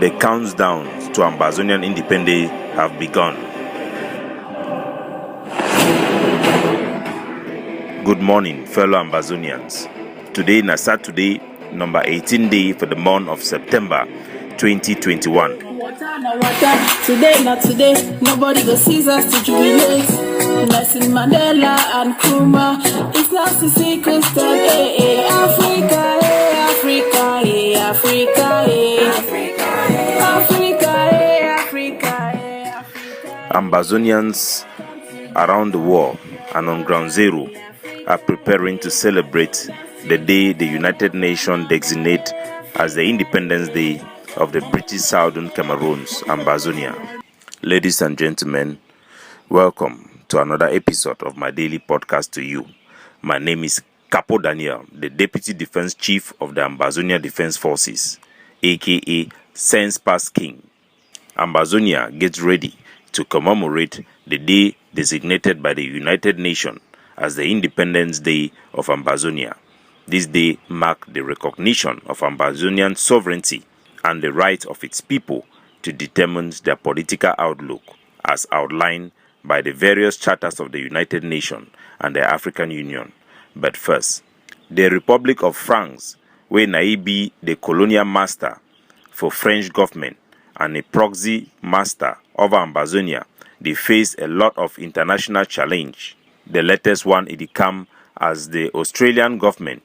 The countdown to Ambazonian independence have begun. Good morning, fellow Ambazonians. Today is Saturday, number 18 day for the month of September 2021. Today, not today, nobody go seize us to jubilate. Nelson Mandela and Nkrumah, it's not Sisi Christian, Africa, Africa, Africa, Africa. Ambazonians around the world and on ground zero are preparing to celebrate the day the United Nations designate as the Independence Day of the British Southern Cameroons, Ambazonia. Ladies and gentlemen, welcome to another episode of my daily podcast to you. My name is Capo Daniel, the Deputy Defense Chief of the Ambazonia Defense Forces, aka Sense Pass King. Ambazonia gets ready to commemorate the day designated by the United Nations as the Independence Day of Ambazonia. This day marks the recognition of Ambazonian sovereignty and the right of its people to determine their political outlook as outlined by the various charters of the United Nations and the African Union. But first, the Republic of France, where be the colonial master for French government and a proxy master over Ambazonia, they face a lot of international challenge. The latest one it come as the Australian government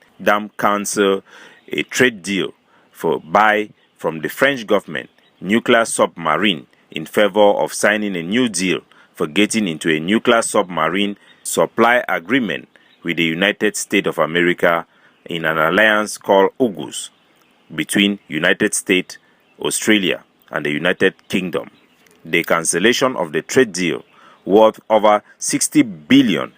cancel a trade deal for buy from the French government nuclear submarine in favor of signing a new deal for getting into a nuclear submarine supply agreement with the United States of America in an alliance called AUKUS between United States, Australia, and the United Kingdom. The cancellation of the trade deal worth over $60 billion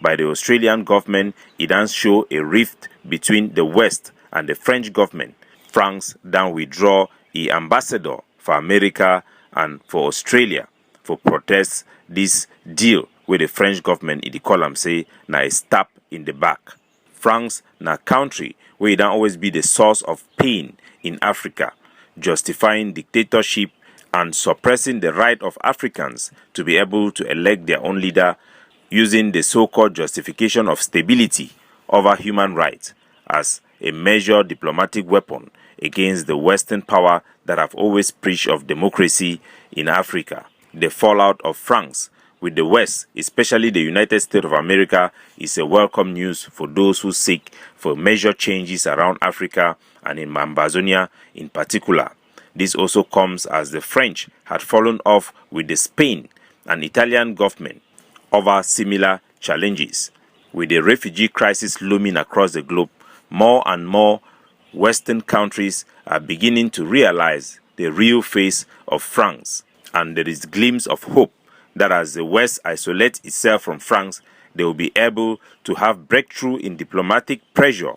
by the Australian government, it does show a rift between the West and the French government. France then withdraw a ambassador for America and for Australia for protest this deal with the French government in the column say na a stab in the back. France na country where it don't always be the source of pain in Africa, justifying dictatorship and suppressing the right of Africans to be able to elect their own leader using the so-called justification of stability over human rights as a major diplomatic weapon against the Western power that have always preached of democracy in Africa. The fallout of France with the West, especially the United States of America, is a welcome news for those who seek for major changes around Africa and in Ambazonia in particular. This also comes as the French had fallen off with the Spain and Italian government over similar challenges. With the refugee crisis looming across the globe, more and more Western countries are beginning to realize the real face of France, and there is a glimpse of hope that as the West isolates itself from France, they will be able to have breakthrough in diplomatic pressure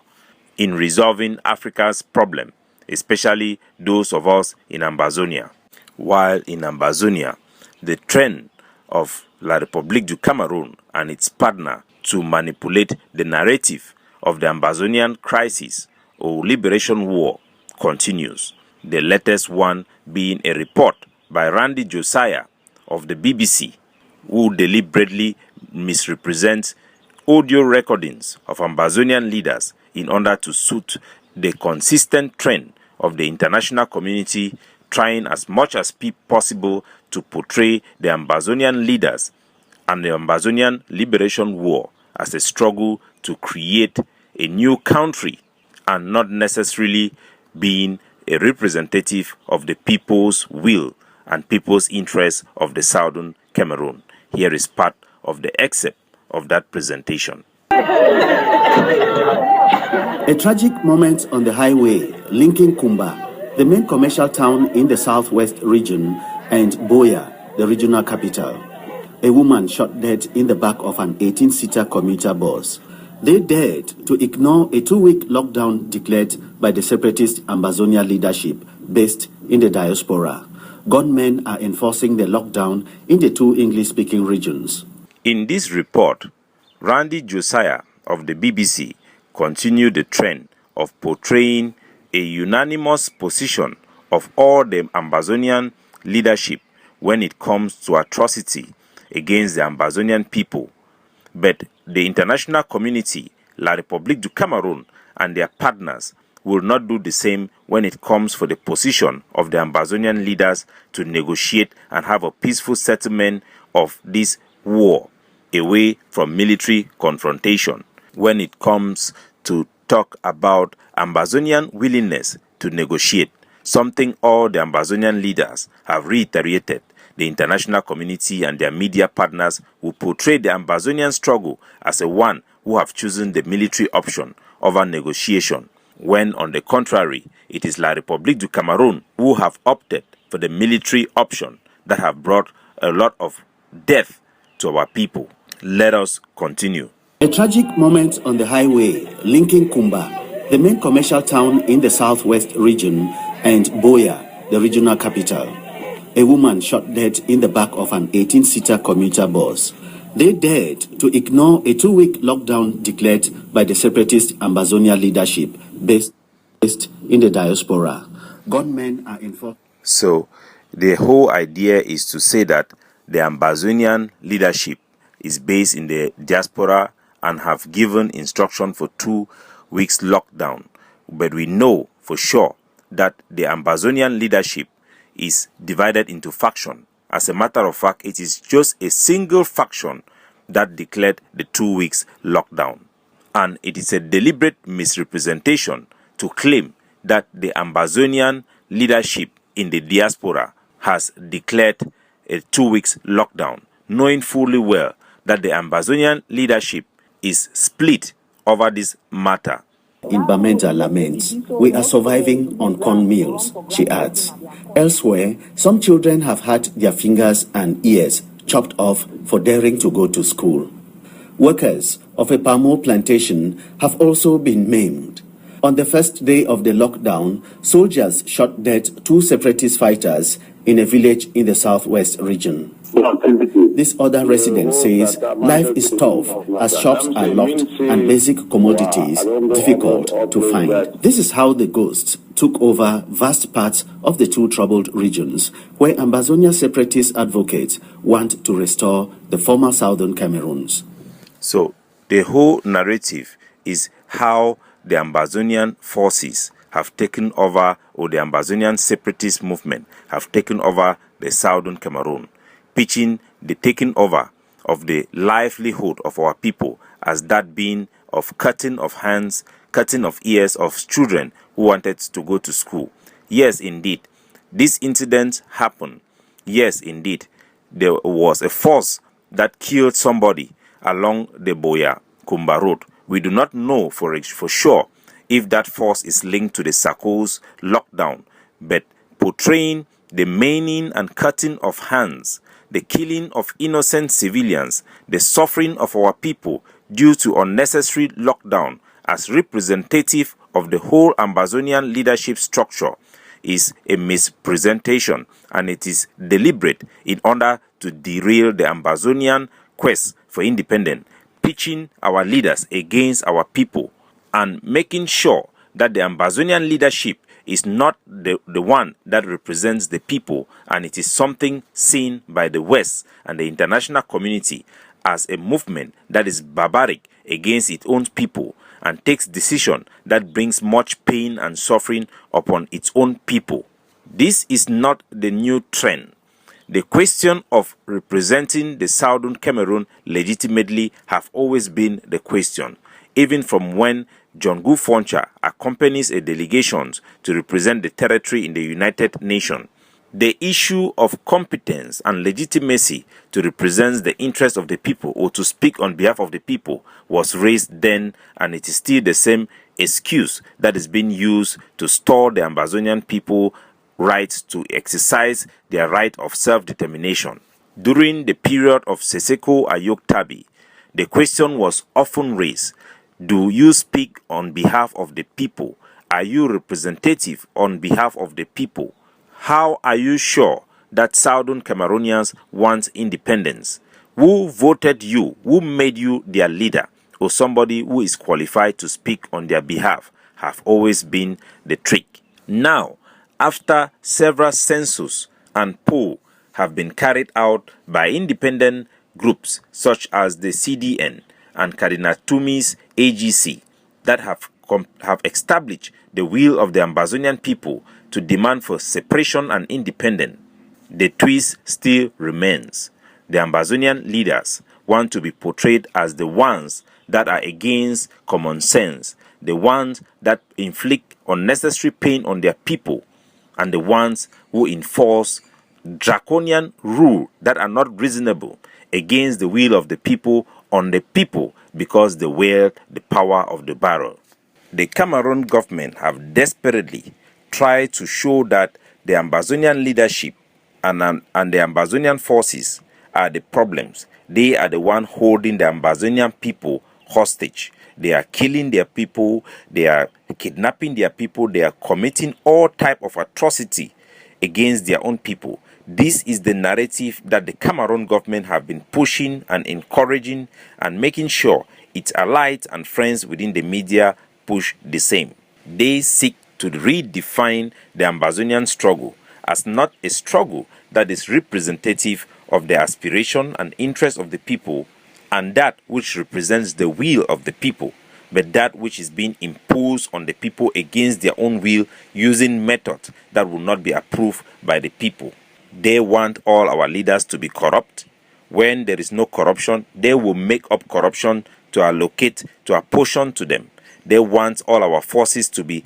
in resolving Africa's problem, especially those of us in Ambazonia. While in Ambazonia, the trend of La République du Cameroon and its partner to manipulate the narrative of the Ambazonian crisis or liberation war continues. The latest one being a report by Randy Josiah of the BBC, who deliberately misrepresents audio recordings of Ambazonian leaders in order to suit the consistent trend of the international community trying as much as possible to portray the Ambazonian leaders and the Ambazonian liberation war as a struggle to create a new country and not necessarily being a representative of the people's will and people's interests of the Southern Cameroon. Here is part of the excerpt of that presentation. A tragic moment on the highway linking Kumba, the main commercial town in the southwest region, and Buea, the regional capital. A woman shot dead in the back of an 18-seater commuter bus. They dared to ignore a 2-week lockdown declared by the separatist Ambazonia leadership based in the diaspora. Gunmen are enforcing the lockdown in the 2 English-speaking regions. In this report, Randy Josiah of the BBC continued the trend of portraying a unanimous position of all the Ambazonian leadership when it comes to atrocity against the Ambazonian people. But the international community, La République du Cameroon, and their partners will not do the same when it comes for the position of the Ambazonian leaders to negotiate and have a peaceful settlement of this war away from military confrontation. When it comes to talk about Ambazonian willingness to negotiate, something all the Ambazonian leaders have reiterated, the international community and their media partners will portray the Ambazonian struggle as a one who have chosen the military option over negotiation, when on the contrary, it is La République du Cameroon who have opted for the military option that have brought a lot of death to our people. Let us continue. A tragic moment on the highway linking Kumba, the main commercial town in the southwest region, and Boya, the regional capital. A woman shot dead in the back of an 18-seater commuter bus. They dared to ignore a 2-week lockdown declared by the separatist Ambazonia leadership based in the diaspora. Gunmen are enforced. So the whole idea is to say that the Ambazonian leadership is based in the diaspora and have given instruction for 2 weeks lockdown. But we know for sure that the Ambazonian leadership is divided into faction. As a matter of fact, it is just a single faction that declared the 2 weeks lockdown. And it is a deliberate misrepresentation to claim that the Ambazonian leadership in the diaspora has declared a 2 weeks lockdown, knowing fully well that the Ambazonian leadership is split over this matter. In Bamenda laments, "We are surviving on corn meals," she adds. Elsewhere, some children have had their fingers and ears chopped off for daring to go to school. Workers of a palm oil plantation have also been maimed. On the first day of the lockdown, soldiers shot dead 2 separatist fighters in a village in the southwest region. This other resident says life is tough as shops are locked and basic commodities difficult to find. This is how the ghosts took over vast parts of the 2 troubled regions where Ambazonia separatist advocates want to restore the former southern Cameroons. So the whole narrative is how the Ambazonian forces have taken over, or the Ambazonian separatist movement have taken over the southern Cameroon, pitching the taking over of the livelihood of our people as that being of cutting of hands, cutting of ears of children who wanted to go to school. Yes, indeed, this incident happened. Yes, indeed, there was a force that killed somebody along the Boya Kumba road. We do not know for sure if that force is linked to the Sarko's lockdown, but portraying the maiming and cutting of hands, the killing of innocent civilians, the suffering of our people due to unnecessary lockdown as representative of the whole Ambazonian leadership structure is a mispresentation, and it is deliberate in order to derail the Ambazonian quest for independence, pitching our leaders against our people and making sure that the Ambazonian leadership is not the one that represents the people, and it is something seen by the West and the international community as a movement that is barbaric against its own people and takes decision that brings much pain and suffering upon its own people. This is not the new trend. The question of representing the southern Cameroon legitimately have always been the question, even from when John Gu Foncha accompanies a delegation to represent the territory in the United Nations. The issue of competence and legitimacy to represent the interests of the people or to speak on behalf of the people was raised then, and it is still the same excuse that is being used to store the Ambazonian people rights to exercise their right of self-determination. During the period of Seseko Ayok Tabi, the question was often raised: do you speak on behalf of the people? Are you representative on behalf of the people? How are you sure that Southern Cameroonians want independence? Who voted you? Who made you their leader or somebody who is qualified to speak on their behalf? Have always been the trick. Now, after several census and poll have been carried out by independent groups such as the CDN and Cardinal Tumi's AGC that have established the will of the Ambazonian people to demand for separation and independence, the twist still remains. The Ambazonian leaders want to be portrayed as the ones that are against common sense, the ones that inflict unnecessary pain on their people, and the ones who enforce draconian rule that are not reasonable against the will of the people on the people because they wield the power of the barrel. The Cameroon government have desperately tried to show that the Ambazonian leadership and the Ambazonian forces are the problems. They are the one holding the Ambazonian people hostage. They are killing their people, they are kidnapping their people, they are committing all type of atrocity against their own people. This is the narrative that the Cameroon government have been pushing and encouraging and making sure its allies and friends within the media push the same. They seek to redefine the Ambazonian struggle as not a struggle that is representative of the aspiration and interest of the people and that which represents the will of the people, but that which is being imposed on the people against their own will using methods that will not be approved by the people. They want all our leaders to be corrupt. When there is no corruption, they will make up corruption to allocate, to apportion to them. They want all our forces to be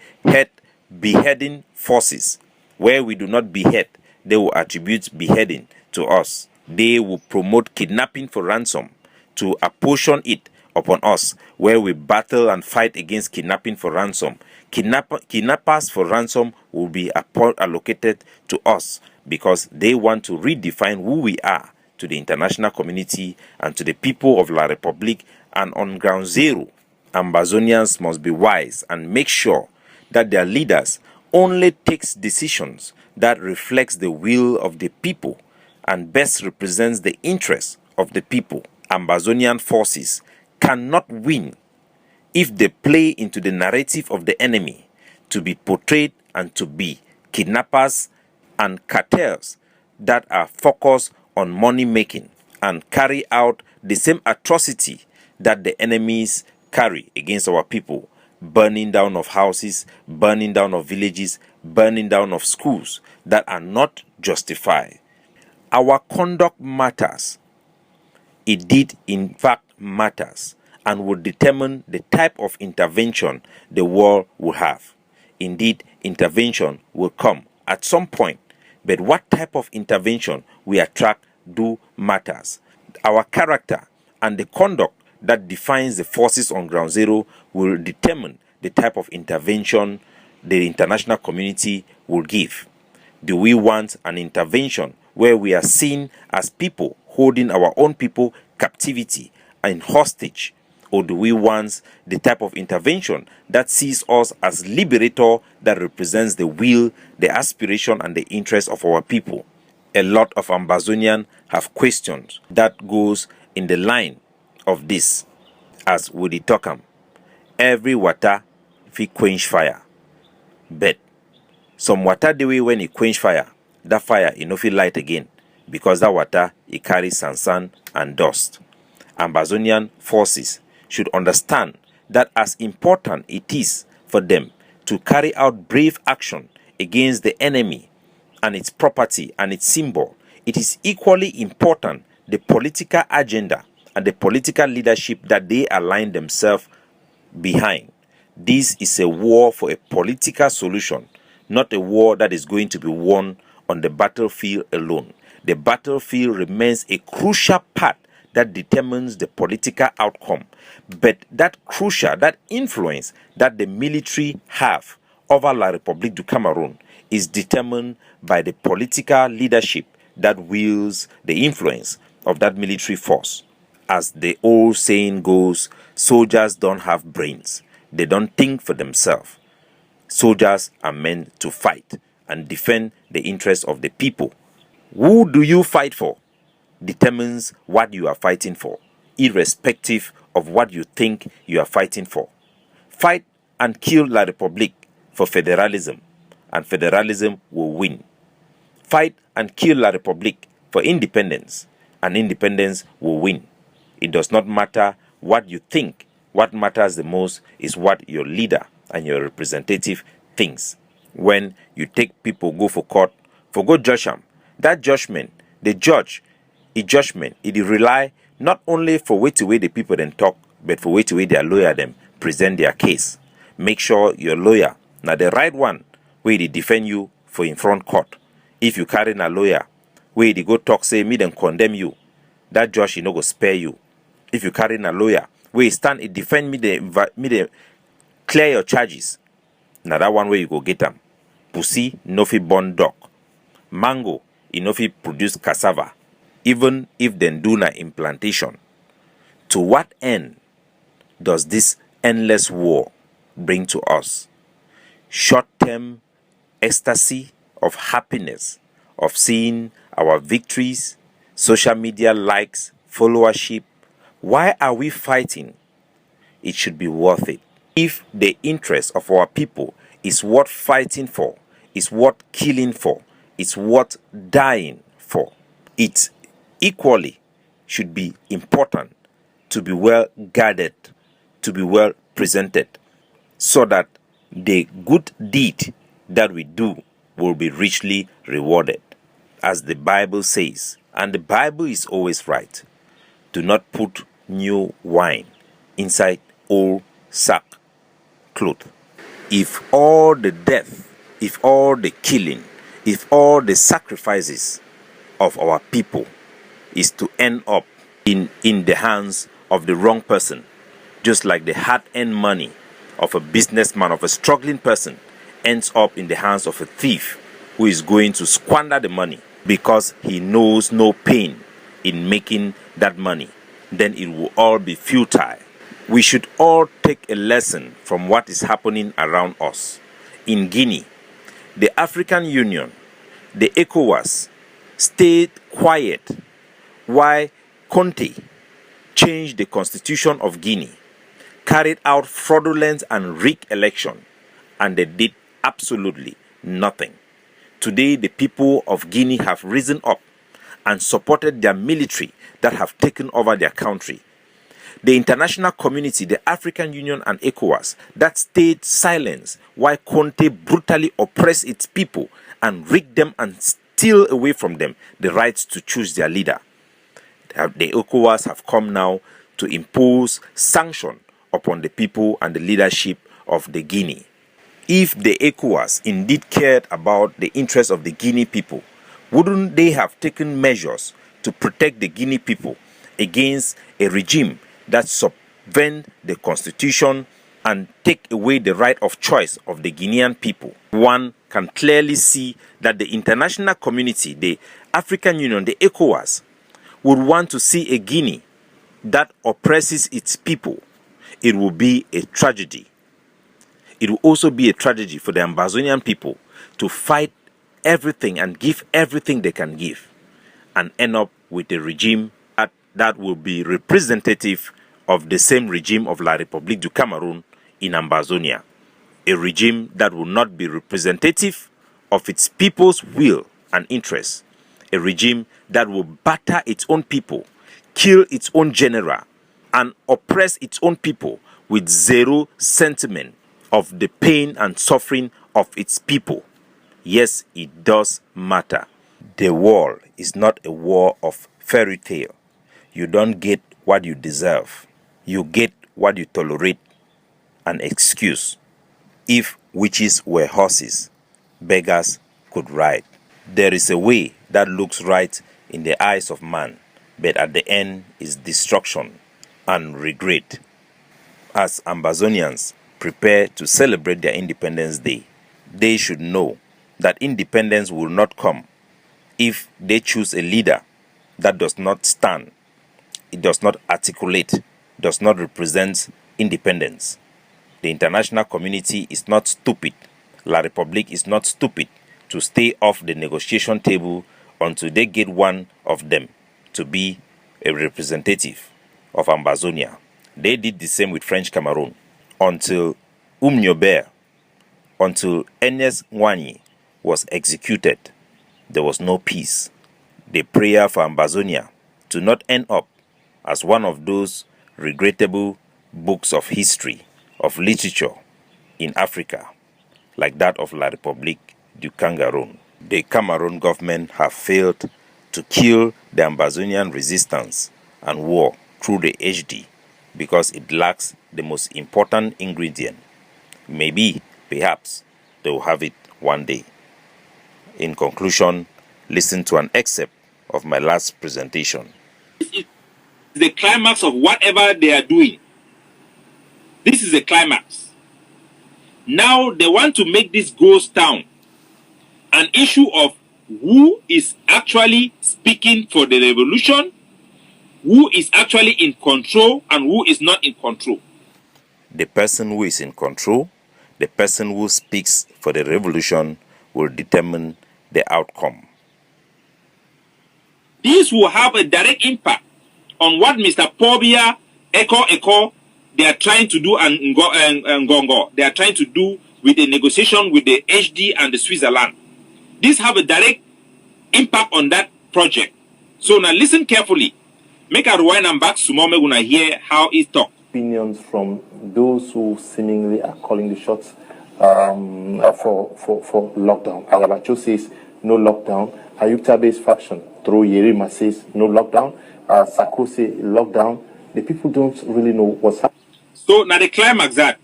beheading forces. Where we do not behead, they will attribute beheading to us. They will promote kidnapping for ransom to apportion it upon us, where we battle and fight against kidnapping for ransom. Kidnappers for ransom will be allocated to us because they want to redefine who we are to the international community and to the people of La Republique. And on ground zero, Ambazonians must be wise and make sure that their leaders only takes decisions that reflects the will of the people and best represents the interests of the people. Ambazonian forces cannot win if they play into the narrative of the enemy to be portrayed and to be kidnappers and cartels that are focused on money making and carry out the same atrocity that the enemies carry against our people, burning down of houses, burning down of villages, burning down of schools that are not justified. Our conduct matters. It did in fact matters and will determine the type of intervention the world will have. Indeed, intervention will come at some point, but what type of intervention we attract do matters. Our character and the conduct that defines the forces on ground zero will determine the type of intervention the international community will give. Do we want an intervention where we are seen as people holding our own people captivity and hostage? Or do we want the type of intervention that sees us as liberator that represents the will, the aspiration, and the interest of our people? A lot of Ambazonians have questions that goes in the line of this. As with the Tokam, every water fit quench fire, but some water the way when it quench fire, that fire it no fit light again because that water it carries sand and dust. Ambazonian forces should understand that as important it is for them to carry out brave action against the enemy and its property and its symbol, it is equally important the political agenda and the political leadership that they align themselves behind. This is a war for a political solution, not a war that is going to be won on the battlefield alone. The battlefield remains a crucial part that determines the political outcome. But that influence that the military have over La République du Cameroun is determined by the political leadership that wields the influence of that military force. As the old saying goes, soldiers don't have brains. They don't think for themselves. Soldiers are meant to fight and defend the interests of the people. Who do you fight for determines what you are fighting for, irrespective of what you think you are fighting for. Fight and kill La République for federalism, and federalism will win. Fight and kill La République for independence, and independence will win. It does not matter what you think. What matters the most is what your leader and your representative thinks. When you take people go for court, for go judge them, that judgment, the judge, a judgment, it rely not only for way to way the people then talk, but for way to way their lawyer them present their case. Make sure your lawyer, now the right one, where they defend you for in front court. If you carry a lawyer, where they go talk, say, me then condemn you, that judge, you know, go spare you. If you carry a lawyer, where you stand, it defend me, the clear your charges. Now that one way you go get them. Pussy, no fi born dog. Mango, you no fi produce cassava. Even if then do na implantation. To what end does this endless war bring to us? Short-term ecstasy of happiness, of seeing our victories, social media likes, followership. Why are we fighting? It should be worth it. If the interest of our people is worth fighting for, is worth killing for, is worth dying for, it equally should be important to be well guarded, to be well presented, so that the good deed that we do will be richly rewarded. As the Bible says, and the Bible is always right, do not put new wine inside old sack cloth. If all the death, if all the killing, if all the sacrifices of our people is to end up in the hands of the wrong person, just like the hard-earned money of a businessman, of a struggling person, ends up in the hands of a thief who is going to squander the money because he knows no pain in making that money, then it will all be futile. We should all take a lesson from what is happening around us. In Guinea, the African Union, the ECOWAS, stayed quiet while Conte changed the constitution of Guinea, carried out fraudulent and rigged election, and they did absolutely nothing. Today, the people of Guinea have risen up and supported their military that have taken over their country. The international community, the African Union and ECOWAS, that stayed silent while Conte brutally oppressed its people and rigged them and steal away from them the rights to choose their leader. The ECOWAS have come now to impose sanction upon the people and the leadership of the Guinea. If the ECOWAS indeed cared about the interests of the Guinea people, wouldn't they have taken measures to protect the Guinea people against a regime that subvert the constitution and take away the right of choice of the Guinean people? One can clearly see that the international community, the African Union, the ECOWAS, would want to see a Guinea that oppresses its people. It will be a tragedy. It will also be a tragedy for the Ambazonian people to fight everything and give everything they can give and end up with a regime that will be representative of the same regime of La République du Cameroon in Ambazonia. A regime that will not be representative of its people's will and interests. A regime that will batter its own people, kill its own general, and oppress its own people with zero sentiment of the pain and suffering of its people. Yes, it does matter. The war is not a war of fairy tale. You don't get what you deserve. You get what you tolerate and excuse. If witches were horses, beggars could ride. There is a way that looks right in the eyes of man, but at the end is destruction and regret. As Ambazonians prepare to celebrate their Independence Day, they should know that independence will not come if they choose a leader that does not stand, it does not articulate, does not represent independence. The international community is not stupid. La République is not stupid to stay off the negotiation table until they get one of them to be a representative of Ambazonia. They did the same with French Cameroon until Nyobert Until Ernest Nwanyi was executed, there was no peace. The prayer for Ambazonia to not end up as one of those regrettable books of history, of literature in Africa, like that of La République du Cameroon. The Cameroon government have failed to kill the Ambazonian resistance and war through the HD because it lacks the most important ingredient. Maybe, perhaps, they will have it one day. In conclusion, listen to an excerpt of my last presentation. This is the climax of whatever they are doing. This is the climax. Now they want to make this ghost town an issue of who is actually speaking for the revolution, who is actually in control, and who is not in control. The person who is in control, the person who speaks for the revolution, will determine the outcome. This will have a direct impact on what Mr. Pobia, Eko, they are trying to do, and Ngongo, they are trying to do with the negotiation with the HD and the Switzerland. This have a direct impact on that project. So now listen carefully. Make a rewind and back to Mome when I hear how it talk. Opinions from those who seemingly are calling the shots for lockdown. Ayabacho says no lockdown. Ayukta-based faction through Yerima says no lockdown. Sako say lockdown. The people don't really know what's happening. So now the climax that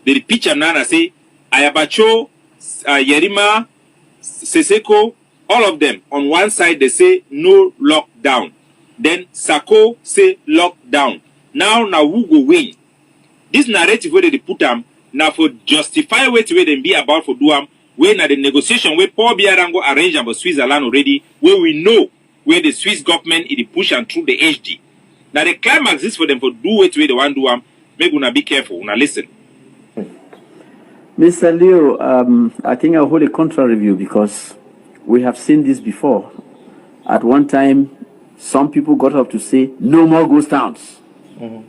the picture now say Ayabacho, Yerima, Seseko, all of them on one side they say no lockdown. Then Sako say lockdown. Now who go win? This narrative where they put them now for justify where they be about for do them where now the negotiation where Paul Biarango arranged about Switzerland already where we know where the Swiss government is push and through the HD. Now the climax is for them for do it where they want to do them. Make una be careful. Una listen. Mr. Leo, I think I'll hold a contrary view because we have seen this before. At one time, some people got up to say, no more ghost towns. Mm-hmm.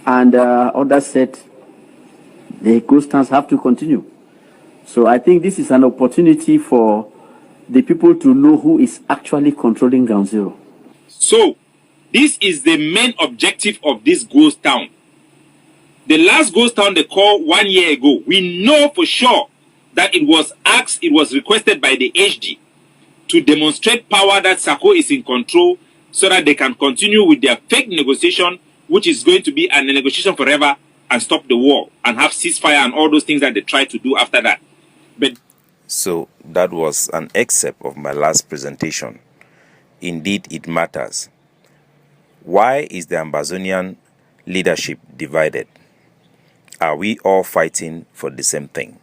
And others said, the ghost towns have to continue. So I think this is an opportunity for the people to know who is actually controlling Ground Zero. So, this is the main objective of this ghost town. The last ghost town they called 1 year ago, we know for sure that it was asked, it was requested by the HD to demonstrate power that Sako is in control so that they can continue with their fake negotiation, which is going to be a negotiation forever and stop the war and have ceasefire and all those things that they try to do after that. But so that was an excerpt of my last presentation. Indeed, it matters. Why is the Ambazonian leadership divided? Are we all fighting for the same thing?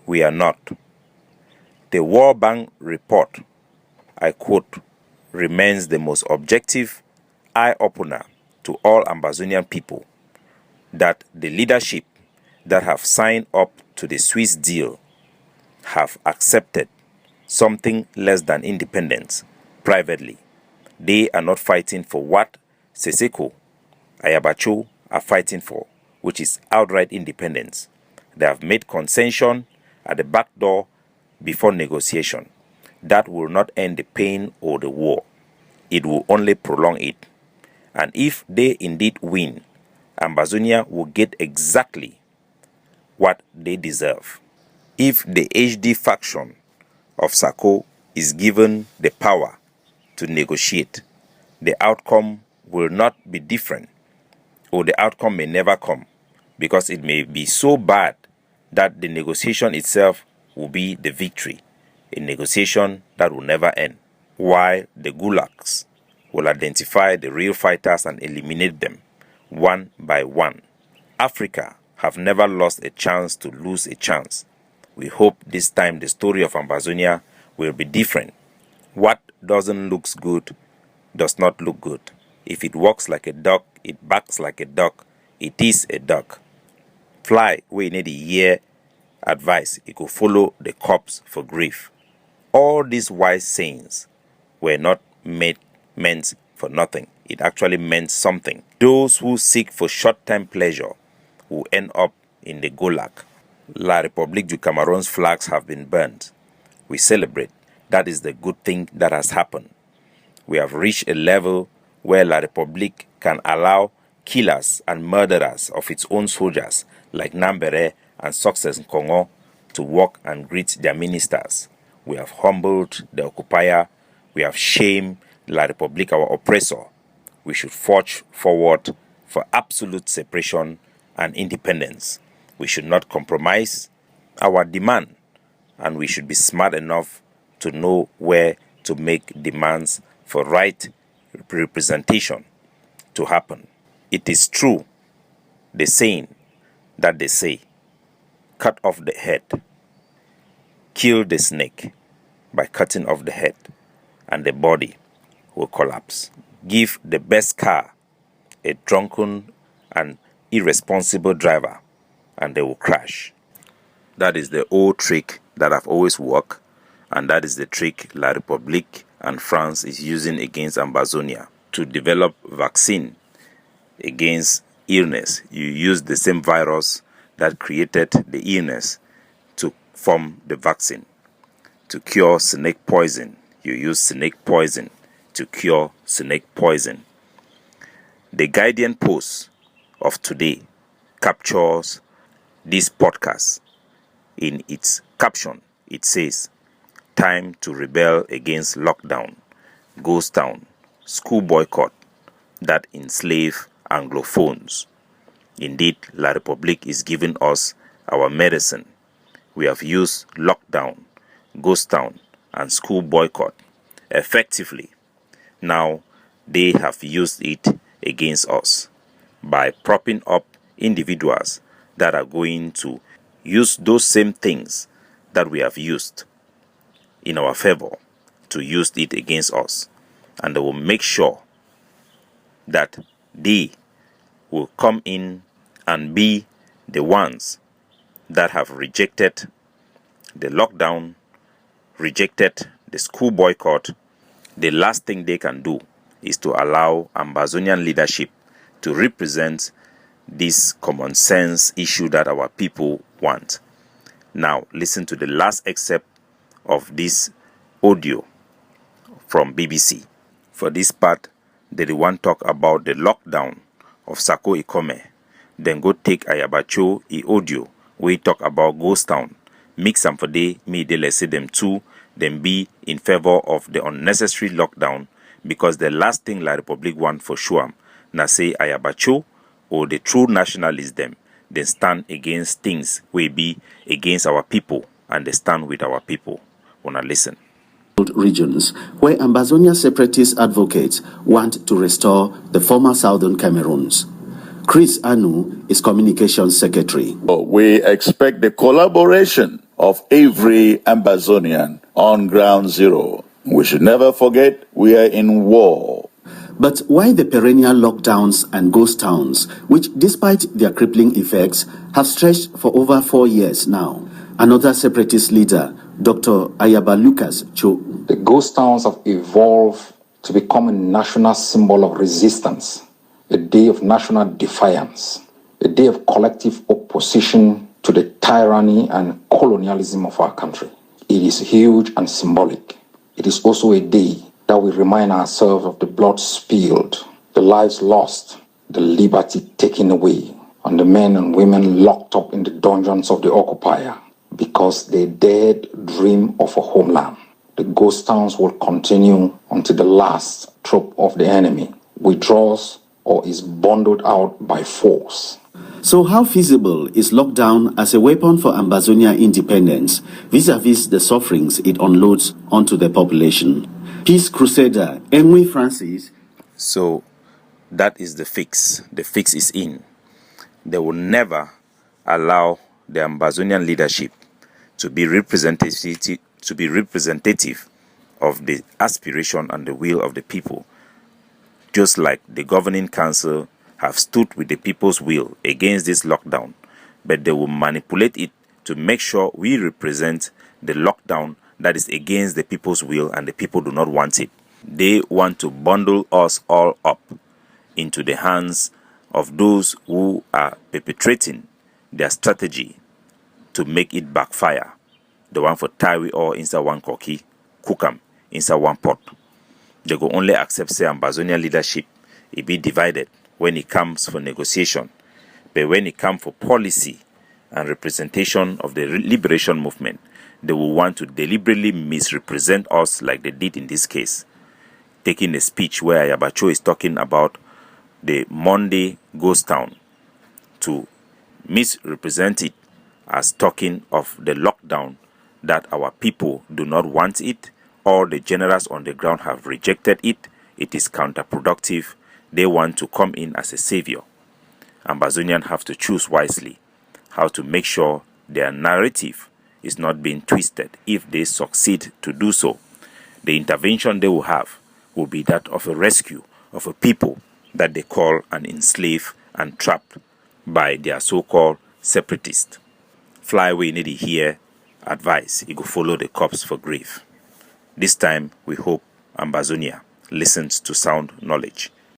We are not. The World Bank report, I quote, remains the most objective eye-opener to all Ambazonian people that the leadership that have signed up to the Swiss deal have accepted something less than independence privately. They are not fighting for what Seseko, Ayabacho are fighting for, which is outright independence. They have made concession at the back door before negotiation. That will not end the pain or the war. It will only prolong it. And if they indeed win, Ambazonia will get exactly what they deserve. If the HD faction of Sako is given the power to negotiate, the outcome will not be different, or the outcome may never come, because it may be so bad that the negotiation itself will be the victory, a negotiation that will never end, while the gulags will identify the real fighters and eliminate them one by one. Africa have never lost a chance to lose a chance. We hope this time the story of Ambazonia will be different. What doesn't look good does not look good. If it walks like a duck, it barks like a duck, it is a duck. Fly, we need a year advice, it could follow the corpse for grief. All these wise sayings were not meant for nothing. It actually meant something. Those who seek for short-term pleasure will end up in the gulag. La République du Cameroon's flags have been burned. We celebrate. That is the good thing that has happened. We have reached a level where La République can allow killers and murderers of its own soldiers like Nambere and Success Nkongo to walk and greet their ministers. We have humbled the occupier. We have shamed La République, our oppressor. We should forge forward for absolute separation and independence. We should not compromise our demand, and we should be smart enough to know where to make demands for right representation to happen. It is true, the saying that they say, cut off the head, kill the snake by cutting off the head, and the body will collapse. Give the best car a drunken and irresponsible driver, and they will crash. That is the old trick that have always worked, and that is the trick La République and France is using against Ambazonia. To develop vaccine against illness, you use the same virus that created the illness to form the vaccine. To cure snake poison, you use snake poison to cure snake poison. The Guardian Post of today captures this podcast. In its caption, it says, "Time to rebel against lockdown, ghost town, school boycott that enslave Anglophones." Indeed, La République is giving us our medicine. We have used lockdown, ghost town, and school boycott effectively. Now, they have used it against us by propping up individuals that are going to use those same things that we have used in our favor to use it against us. And they will make sure that they will come in and be the ones that have rejected the lockdown, rejected the school boycott. The last thing they can do is to allow Ambazonian leadership to represent this common sense issue that our people want. Now, listen to the last excerpt of this audio from BBC. For this part, they want to talk about the lockdown of Sako Ikome. Then go take Ayabacho audio, we talk about Ghost Town. Mix them for day, me they let's say them two, then be in favor of the unnecessary lockdown, because the last thing La République want for sure, na say Ayabacho or the true nationalists them, then stand against things we be against our people, and they stand with our people. Wanna listen. Regions where Ambazonia separatist advocates want to restore the former southern Cameroons. Chris Anu is communications secretary. We expect the collaboration of every Ambazonian on ground zero. We should never forget we are in war. But why the perennial lockdowns and ghost towns, which despite their crippling effects have stretched for over 4 years now? Another separatist leader, Dr. Ayaba Lucas Cho. The ghost towns have evolved to become a national symbol of resistance, a day of national defiance, a day of collective opposition to the tyranny and colonialism of our country. It is huge and symbolic. It is also a day that we remind ourselves of the blood spilled, the lives lost, the liberty taken away, and the men and women locked up in the dungeons of the occupier because they dared dream of a homeland. The ghost towns will continue until the last troop of the enemy withdraws or is bundled out by force. So how feasible is lockdown as a weapon for Ambazonia independence vis-a-vis the sufferings it unloads onto the population? Peace Crusader Enwe Francis. So that is the fix. The fix is in. They will never allow the Ambazonian leadership to be representative of the aspiration and the will of the people. Just like the governing council have stood with the people's will against this lockdown, but they will manipulate it to make sure we represent the lockdown that is against the people's will, and the people do not want it. They want to bundle us all up into the hands of those who are perpetrating their strategy to make it backfire. The one for tie we all inside one cocky, cook 'em inside one pot. They go only accept say Ambazonia leadership, it be divided when it comes for negotiation. But when it comes for policy and representation of the liberation movement, they will want to deliberately misrepresent us like they did in this case. Taking a speech where Ayabacho is talking about the Monday ghost town to misrepresent it as talking of the lockdown, that our people do not want it, or the generals on the ground have rejected it. It is counterproductive. They want to come in as a savior. Ambazonians have to choose wisely how to make sure their narrative is not being twisted. If they succeed to do so, the intervention they will have will be that of a rescue of a people that they call and enslave and trapped by their so-called separatists. Fly away need to hear advice. He go follow the corpse for grief. This time, we hope Ambazonia listens to sound knowledge.